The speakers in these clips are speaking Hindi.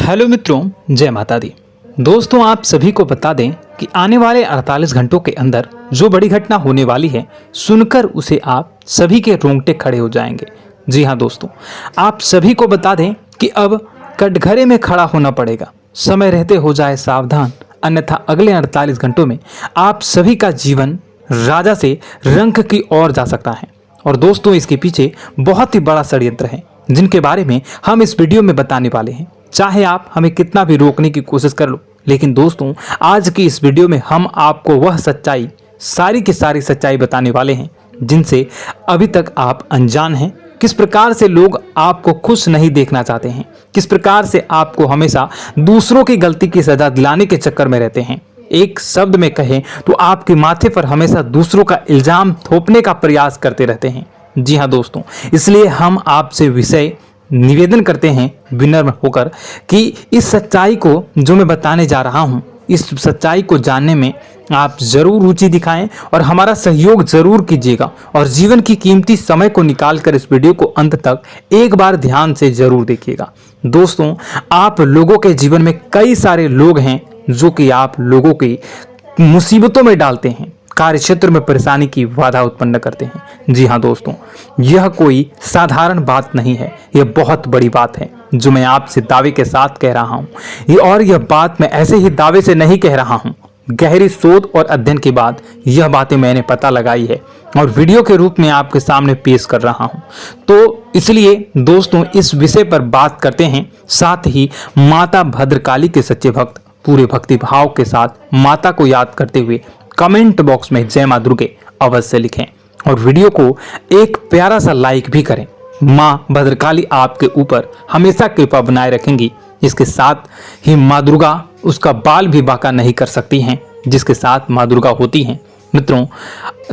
हेलो मित्रों, जय माता दी। दोस्तों, आप सभी को बता दें कि आने वाले 48 घंटों के अंदर जो बड़ी घटना होने वाली है, सुनकर उसे आप सभी के रोंगटे खड़े हो जाएंगे। जी हाँ दोस्तों, आप सभी को बता दें कि अब कटघरे में खड़ा होना पड़ेगा। समय रहते हो जाए सावधान, अन्यथा अगले 48 घंटों में आप सभी का जीवन राजा से रंक की ओर जा सकता है। और दोस्तों, इसके पीछे बहुत ही बड़ा षड्यंत्र है जिनके बारे में हम इस वीडियो में बताने वाले हैं। चाहे आप हमें कितना भी रोकने की कोशिश कर लो, लेकिन दोस्तों आज की इस वीडियो में हम आपको वह सच्चाई, सारी की सारी सच्चाई बताने वाले हैं जिनसे अभी तक आप अनजान हैं। किस प्रकार से लोग आपको खुश नहीं देखना चाहते हैं, किस प्रकार से आपको हमेशा दूसरों की गलती की सजा दिलाने के चक्कर में रहते हैं। एक शब्द में कहें तो आपके माथे पर हमेशा दूसरों का इल्जाम थोपने का प्रयास करते रहते हैं। जी हाँ दोस्तों, इसलिए हम आपसे विषय निवेदन करते हैं विनम्र होकर कि इस सच्चाई को जो मैं बताने जा रहा हूं, इस सच्चाई को जानने में आप जरूर रुचि दिखाएं और हमारा सहयोग जरूर कीजिएगा। और जीवन की कीमती समय को निकालकर इस वीडियो को अंत तक एक बार ध्यान से जरूर देखिएगा। दोस्तों, आप लोगों के जीवन में कई सारे लोग हैं जो कि आप लोगों की मुसीबतों में डालते हैं, कार्य क्षेत्र में परेशानी की बाधा उत्पन्न करते हैं। जी हाँ दोस्तों, यह कोई साधारण बात नहीं है, यह बहुत बड़ी बात है जो मैं आपसे दावे के साथ कह रहा हूँ। और यह बात मैं ऐसे ही दावे से नहीं कह रहा हूँ, गहरी शोध और अध्ययन के बाद यह बातें मैंने पता लगाई है और वीडियो के रूप में आपके सामने पेश कर रहा हूँ। तो इसलिए दोस्तों, इस विषय पर बात करते हैं। साथ ही माता भद्रकाली के सच्चे भक्त पूरे भक्ति भाव के साथ माता को याद करते हुए कमेंट बॉक्स में जय मां दुर्गे अवश्य लिखें और वीडियो को एक प्यारा सा लाइक भी करें। मां भद्रकाली आपके ऊपर हमेशा कृपा बनाए रखेंगी। इसके साथ ही मां दुर्गा उसका बाल भी बांका नहीं कर सकती हैं जिसके साथ मां दुर्गा होती हैं। मित्रों,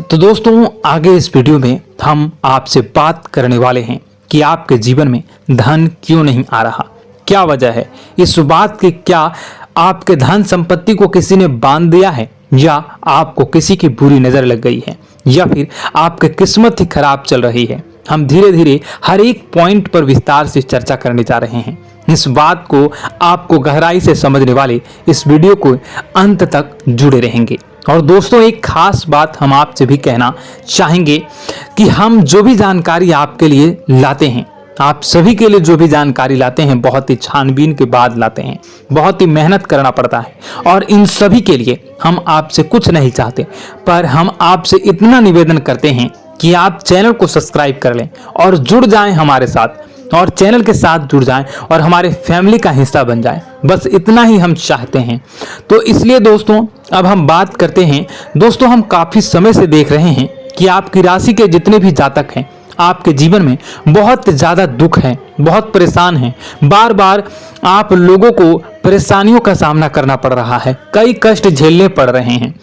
तो दोस्तों आगे इस वीडियो में हम आपसे बात करने वाले हैं कि आपके जीवन में धन क्यों नहीं आ रहा, क्या वजह है इस बात की। क्या आपके धन संपत्ति को किसी ने बांध दिया है, या आपको किसी की बुरी नजर लग गई है, या फिर आपकी किस्मत ही खराब चल रही है। हम धीरे धीरे हर एक पॉइंट पर विस्तार से चर्चा करने जा रहे हैं। इस बात को आपको गहराई से समझने वाले इस वीडियो को अंत तक जुड़े रहेंगे। और दोस्तों, एक खास बात हम आपसे भी कहना चाहेंगे कि हम जो भी जानकारी आपके लिए लाते हैं, आप सभी के लिए जो भी जानकारी लाते हैं, बहुत ही छानबीन के बाद लाते हैं, बहुत ही मेहनत करना पड़ता है। और इन सभी के लिए हम आपसे कुछ नहीं चाहते, पर हम आपसे इतना निवेदन करते हैं कि आप चैनल को सब्सक्राइब कर लें और जुड़ जाएं हमारे साथ, और चैनल के साथ जुड़ जाएं और हमारे फैमिली का हिस्सा बन जाएं। बस इतना ही हम चाहते हैं। तो इसलिए दोस्तों, अब हम बात करते हैं। दोस्तों, हम काफी समय से देख रहे हैं कि आपकी राशि के जितने भी जातक हैं, आपके जीवन में बहुत ज्यादा दुख है, बहुत परेशान हैं। बार बार आप लोगों को परेशानियों का सामना करना पड़ रहा है, कई कष्ट झेलने पड़ रहे हैं।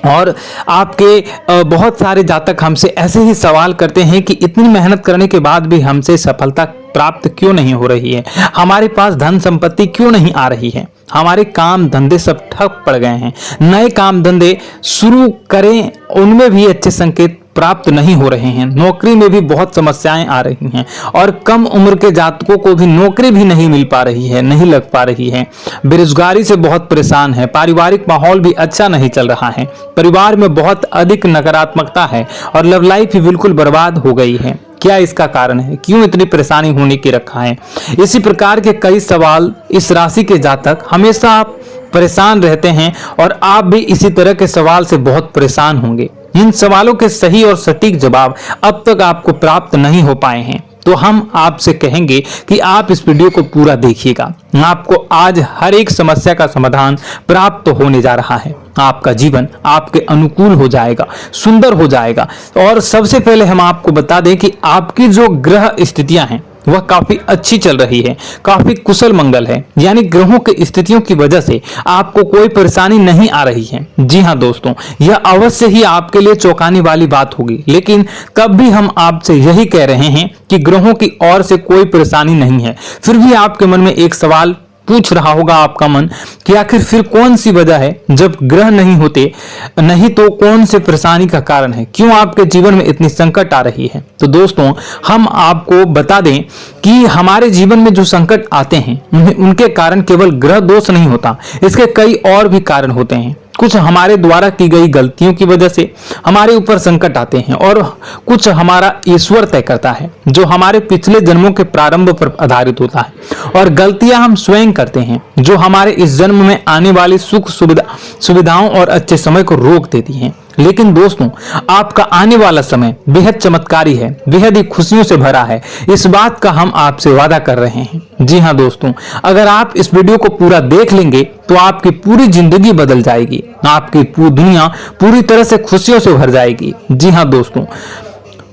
और आपके बहुत सारे जातक हमसे ऐसे ही सवाल करते हैं कि इतनी मेहनत करने के बाद भी हमसे सफलता प्राप्त क्यों नहीं हो रही है, हमारे पास धन संपत्ति क्यों नहीं आ रही है, हमारे काम धंधे सब ठप पड़ गए हैं, नए काम धंधे शुरू करें उनमें भी अच्छे संकेत प्राप्त नहीं हो रहे हैं, नौकरी में भी बहुत समस्याएं आ रही हैं, और कम उम्र के जातकों को भी नौकरी भी नहीं मिल पा रही है, नहीं लग पा रही है, बेरोजगारी से बहुत परेशान है, पारिवारिक माहौल भी अच्छा नहीं चल रहा है, परिवार में बहुत अधिक नकारात्मकता है और लव लाइफ भी बिल्कुल बर्बाद हो गई है। क्या इसका कारण है, क्यों इतनी परेशानी होने की रखा है? इसी प्रकार के कई सवाल इस राशि के जातक हमेशा आप परेशान रहते हैं और आप भी इसी तरह के सवाल से बहुत परेशान होंगे। इन सवालों के सही और सटीक जवाब अब तक आपको प्राप्त नहीं हो पाए हैं, तो हम आपसे कहेंगे कि आप इस वीडियो को पूरा देखिएगा। आपको आज हर एक समस्या का समाधान प्राप्त होने जा रहा है। आपका जीवन आपके अनुकूल हो जाएगा, सुंदर हो जाएगा। और सबसे पहले हम आपको बता दें कि आपकी जो ग्रह स्थितियां हैं वह काफी अच्छी चल रही है, काफी कुशल मंगल है, यानी ग्रहों की स्थितियों की वजह से आपको कोई परेशानी नहीं आ रही है। जी हाँ दोस्तों, यह अवश्य ही आपके लिए चौंकाने वाली बात होगी, लेकिन तब भी हम आपसे यही कह रहे हैं कि ग्रहों की ओर से कोई परेशानी नहीं है। फिर भी आपके मन में एक सवाल पूछ रहा होगा आपका मन कि आखिर फिर कौन सी वजह है, जब ग्रह नहीं होते नहीं तो कौन से परेशानी का कारण है, क्यों आपके जीवन में इतनी संकट आ रही है। तो दोस्तों हम आपको बता दें कि हमारे जीवन में जो संकट आते हैं उनके कारण केवल ग्रह दोष नहीं होता, इसके कई और भी कारण होते हैं। कुछ हमारे द्वारा की गई गलतियों की वजह से हमारे ऊपर संकट आते हैं और कुछ हमारा ईश्वर तय करता है, जो हमारे पिछले जन्मों के प्रारंभ पर आधारित होता है। और गलतियां हम स्वयं करते हैं, जो हमारे इस जन्म में आने वाली सुख सुविधाओं और अच्छे समय को रोक देती हैं। लेकिन दोस्तों आपका आने वाला समय बेहद चमत्कारी है, बेहद ही खुशियों से भरा है, इस बात का हम आपसे वादा कर रहे हैं। जी हाँ दोस्तों, अगर आप इस वीडियो को पूरा देख लेंगे तो आपकी पूरी जिंदगी बदल जाएगी, आपकी पूरी दुनिया पूरी तरह से खुशियों से भर जाएगी। जी हाँ दोस्तों,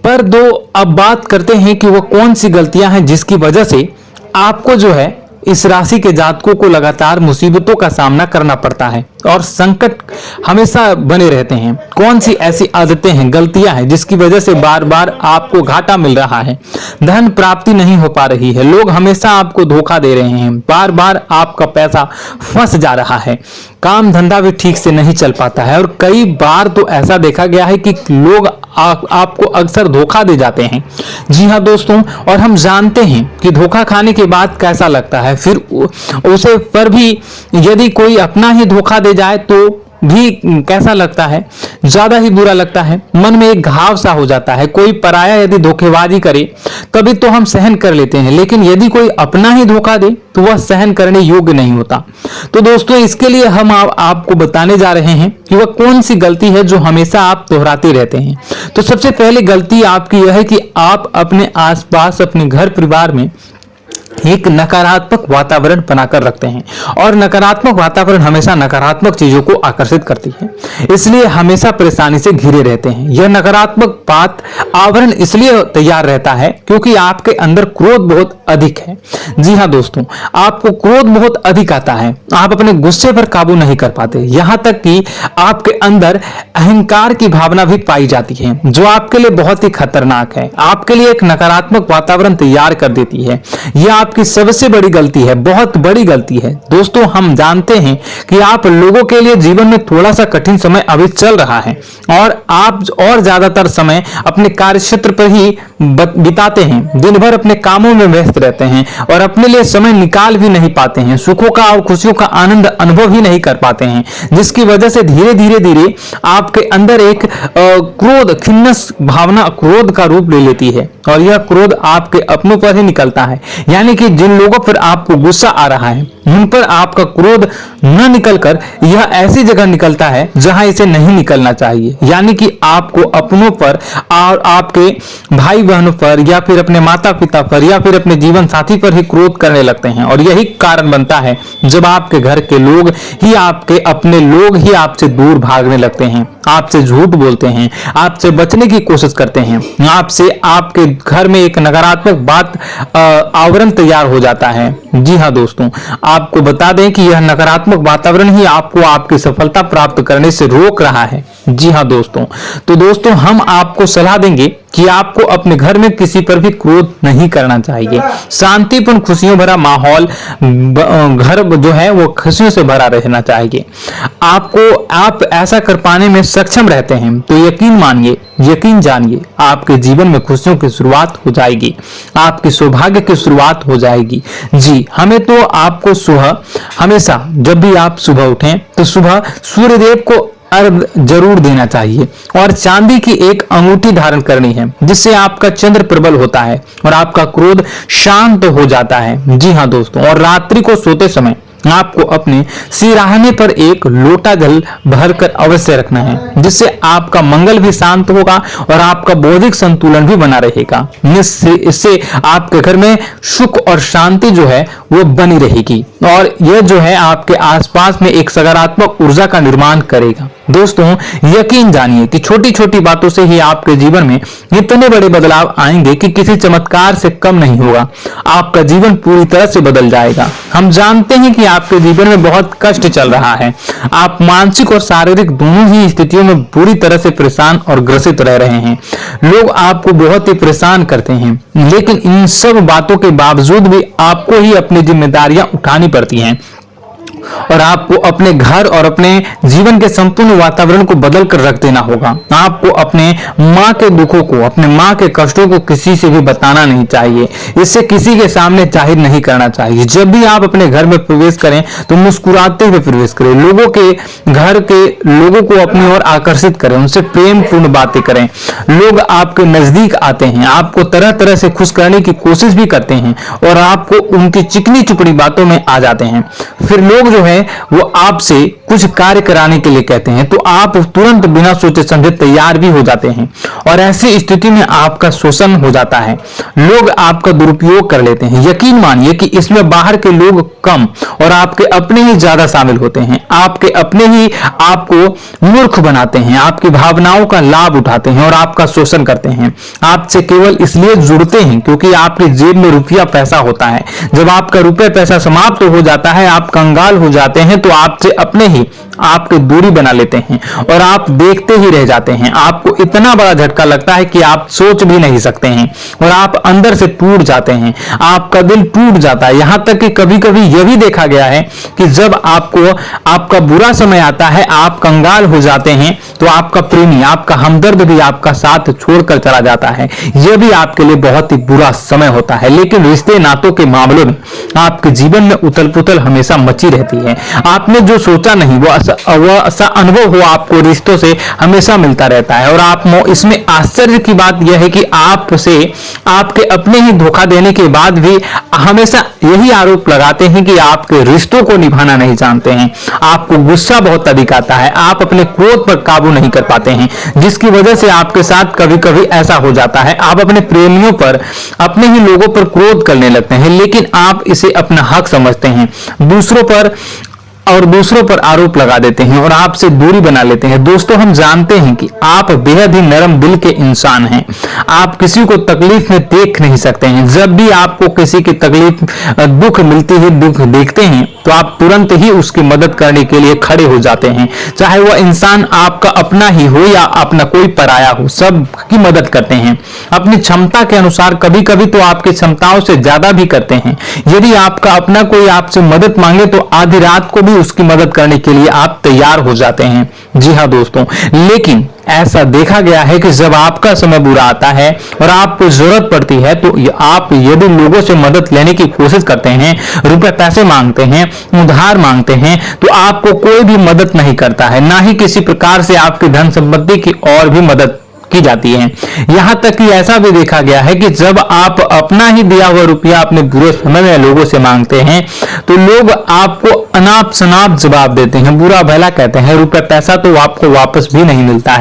पर अब बात करते हैं कि वो कौन सी गलतियां हैं जिसकी वजह से आपको जो है इस राशि के जातकों को लगातार मुसीबतों का सामना करना पड़ता है और संकट हमेशा बने रहते हैं। कौन सी ऐसी आदतें हैं, गलतियां हैं जिसकी वजह से बार बार आपको घाटा मिल रहा है, धन प्राप्ति नहीं हो पा रही है, लोग हमेशा आपको धोखा दे रहे हैं, बार बार आपका पैसा फंस जा रहा है, काम धंधा भी ठीक से नहीं चल पाता है और कई बार तो ऐसा देखा गया है कि लोग आपको अक्सर धोखा दे जाते हैं। जी हाँ दोस्तों, और हम जानते हैं कि धोखा खाने के बाद कैसा लगता है, फिर उसे पर भी यदि कोई अपना ही धोखा दे जाए तो भी कैसा लगता है, ज्यादा ही बुरा लगता है, मन में एक घाव सा हो जाता है। कोई पराया यदि धोखेबाजी करे तभी तो हम सहन कर लेते हैं, लेकिन यदि कोई अपना ही धोखा दे तो वह सहन करने योग्य नहीं होता। तो दोस्तों इसके लिए हम आपको बताने जा रहे हैं कि वह कौन सी गलती है जो हमेशा आप दोहराते रहते हैं। तो सबसे पहली गलती आपकी यह है कि आप अपने आसपास, अपने घर परिवार में एक नकारात्मक वातावरण बनाकर रखते हैं और नकारात्मक वातावरण हमेशा नकारात्मक चीजों को आकर्षित करती है, इसलिए हमेशा परेशानी से घिरे रहते हैं। यह नकारात्मक बात आवरण इसलिए तैयार रहता है क्योंकि आपके अंदर क्रोध बहुत अधिक है। जी हाँ दोस्तों, आपको क्रोध बहुत अधिक आता है, आप अपने गुस्से पर काबू नहीं कर पाते, यहाँ तक कि आपके अंदर अहंकार की भावना भी पाई जाती है, जो आपके लिए बहुत ही खतरनाक है, आपके लिए एक नकारात्मक वातावरण तैयार कर देती है। यह आपकी सबसे बड़ी गलती है, बहुत बड़ी गलती है। दोस्तों हम जानते हैं कि आप लोगों के लिए जीवन में थोड़ा सा कठिन समय अभी चल रहा है और आप और ज्यादातर समय अपने कार्य क्षेत्र पर ही बिताते हैं, दिन भर अपने कामों में व्यस्त रहते हैं और अपने लिए समय निकाल भी नहीं पाते हैं, सुखों का और खुशियों का आनंद अनुभव ही नहीं कर पाते हैं, जिसकी वजह से धीरे धीरे आपके अंदर एक क्रोध, खिन्नस भावना क्रोध का रूप ले लेती है और यह क्रोध आपके अपनों पर ही निकलता है। यानी कि जिन लोगों पर आपको गुस्सा आ रहा है उन पर आपका क्रोध न निकलकर यह ऐसी जगह निकलता है जहां इसे नहीं निकलना चाहिए, यानी कि आपको अपनों पर और आपके भाई बहनों पर या फिर अपने माता पिता पर या फिर अपने जीवन साथी पर ही क्रोध करने लगते हैं। और यही कारण बनता है जब आपके घर के लोग ही, आपके अपने लोग ही आपसे दूर भागने लगते हैं, आपसे झूठ बोलते हैं, आपसे बचने की कोशिश करते हैं, आपसे आपके घर में एक नकारात्मक बात आवरण तैयार हो जाता है। जी हाँ दोस्तों, आपको बता दें कि यह नकारात्मक वातावरण ही आपको आपकी सफलता प्राप्त करने से रोक रहा है। जी हाँ दोस्तों, तो दोस्तों हम आपको सलाह देंगे कि आपको अपने घर में किसी पर भी क्रोध नहीं करना चाहिए। शांतिपूर्ण खुशियों भरा माहौल, घर जो है वो खुशियों से भरा रहना चाहिए। आप ऐसा कर पाने में सक्षम रहते हैं तो यकीन मानिए, यकीन जानिए, आपके जीवन में खुशियों की शुरुआत हो जाएगी, आपकी सौभाग्य की शुरुआत हो जाएगी। जी हमें तो आपको सुबह, हमेशा जब भी आप सुबह उठें तो सुबह सूर्यदेव को अर्घ जरूर देना चाहिए और चांदी की एक अंगूठी धारण करनी है, जिससे आपका चंद्र प्रबल होता है और आपका क्रोध शांत हो जाता है। जी हाँ दोस्तों, और रात्रि को सोते समय आपको अपने सिराहने पर एक लोटा जल भरकर अवश्य रखना है, जिससे आपका मंगल भी शांत होगा और आपका बौद्धिक संतुलन भी बना रहेगा। इससे आपके घर में सुख और शांति जो है वो बनी रहेगी और यह जो है आपके आसपास में एक सकारात्मक ऊर्जा का निर्माण करेगा। दोस्तों यकीन जानिए कि छोटी छोटी बातों से ही आपके जीवन में इतने बड़े बदलाव आएंगे कि किसी चमत्कार से कम नहीं होगा, आपका जीवन पूरी तरह से बदल जाएगा। हम जानते हैं कि आपके जीवन में बहुत कष्ट चल रहा है। आप मानसिक और शारीरिक दोनों ही स्थितियों में बुरी तरह से परेशान और ग्रसित रह रहे हैं। लोग आपको बहुत ही परेशान करते हैं, लेकिन इन सब बातों के बावजूद भी आपको ही अपनी जिम्मेदारियां उठानी पड़ती हैं और आपको अपने घर और अपने जीवन के संपूर्ण वातावरण को बदल कर रख देना होगा। आपको अपने माँ के दुखों को, अपने माँ के कष्टों को किसी से भी बताना नहीं चाहिए, इससे किसी के सामने जाहिर नहीं करना चाहिए। जब भी आप अपने घर में प्रवेश करें तो मुस्कुराते हुए प्रवेश करें, लोगों के घर के लोगों को अपनी ओर आकर्षित करें, उनसे प्रेम पूर्ण बातें करें। लोग आपके नजदीक आते हैं, आपको तरह तरह से खुश करने की कोशिश भी करते हैं और आपको उनकी चिकनी चुपड़ी बातों में आ जाते हैं। फिर लोग जो है वो आपसे कुछ कार्य कराने के लिए कहते हैं तो आप तुरंत बिना सोचे समझे तैयार भी हो जाते हैं और ऐसी स्थिति में आपका शोषण हो जाता है। लोग आपका दुरुपयोग कर लेते हैं। यकीन मानिए कि इसमें बाहर के लोग कम और आपके अपने ही ज्यादा शामिल होते हैं। आपके अपने ही आपको मूर्ख बनाते हैं, आपकी भावनाओं का लाभ उठाते हैं और आपका शोषण करते हैं। आपसे केवल इसलिए जुड़ते हैं क्योंकि आपकी जेब में रुपया पैसा होता है। जब आपका रुपया पैसा समाप्त हो जाता है, आप कंगाल हो जाते हैं, तो आपसे अपने ही आपकी दूरी बना लेते हैं और आप देखते ही रह जाते हैं। आपको इतना बड़ा झटका लगता है कि आप सोच भी नहीं सकते हैं और आप अंदर से टूट जाते हैं। आपका दिल टूट जाता है। यहां तक कि कभी कभी यह भी देखा गया है कि जब आपको आपका बुरा समय आता है, आप कंगाल हो जाते हैं, तो आपका प्रेमी, आपका हमदर्द भी आपका साथ छोड़कर चला जाता है। यह भी आपके लिए बहुत ही बुरा समय होता है। लेकिन रिश्ते नातों के मामलों में आपके जीवन में उथल पुथल हमेशा मची रहती है। आपने जो सोचा नहीं वो ऐसा अनुभव हो आपको रिश्तों से हमेशा मिलता रहता है। और आप इसमें आश्चर्य की बात यह है कि आपसे आपके अपने ही धोखा देने के बाद भी हमेशा यही आरोप लगाते हैं कि आपके रिश्तों को निभाना नहीं जानते हैं। आपको गुस्सा बहुत अधिक आता है, आप अपने क्रोध पर काबू नहीं कर पाते हैं, जिसकी वजह से आपके साथ कभी कभी ऐसा हो जाता है आप अपने प्रेमियों पर, अपने ही लोगों पर क्रोध करने लगते हैं, लेकिन आप इसे अपना हक समझते हैं, दूसरों पर आरोप लगा देते हैं और आपसे दूरी बना लेते हैं। दोस्तों, हम जानते हैं कि आप बेहद ही नरम दिल के इंसान हैं। आप किसी को तकलीफ में देख नहीं सकते हैं। जब भी आपको किसी की तकलीफ, दुख मिलती है, दुख देखते हैं, तो आप तुरंत ही उसकी मदद करने के लिए खड़े हो जाते हैं। चाहे वह इंसान आपका अपना ही हो या अपना कोई पराया हो, सबकी मदद करते हैं अपनी क्षमता के अनुसार। कभी कभी तो आपकी क्षमताओं से ज्यादा भी करते हैं। यदि आपका अपना कोई आपसे मदद मांगे तो आधी रात को भी उसकी मदद करने के लिए आप तैयार हो जाते हैं। जी हाँ दोस्तों, लेकिन ऐसा देखा गया है कि जब आपका समय बुरा आता है और आपको जरूरत पड़ती है तो आप यदि लोगों से मदद लेने की कोशिश करते हैं, रुपए पैसे मांगते हैं, उधार मांगते हैं, तो आपको कोई भी मदद नहीं करता है, ना ही किसी प्रकार से आपकी धन संपत्ति की और भी मदद की जाती है। यहां तक कि ऐसा भी देखा गया है कि जब आप अपना ही दिया हुआ रुपया अपने बुरे समय में लोगों से मांगते हैं तो लोग आपको अनाप शनाप जवाब देते हैं, बुरा भला कहते हैं, रुपया पैसा तो आपको वापस भी नहीं मिलता है।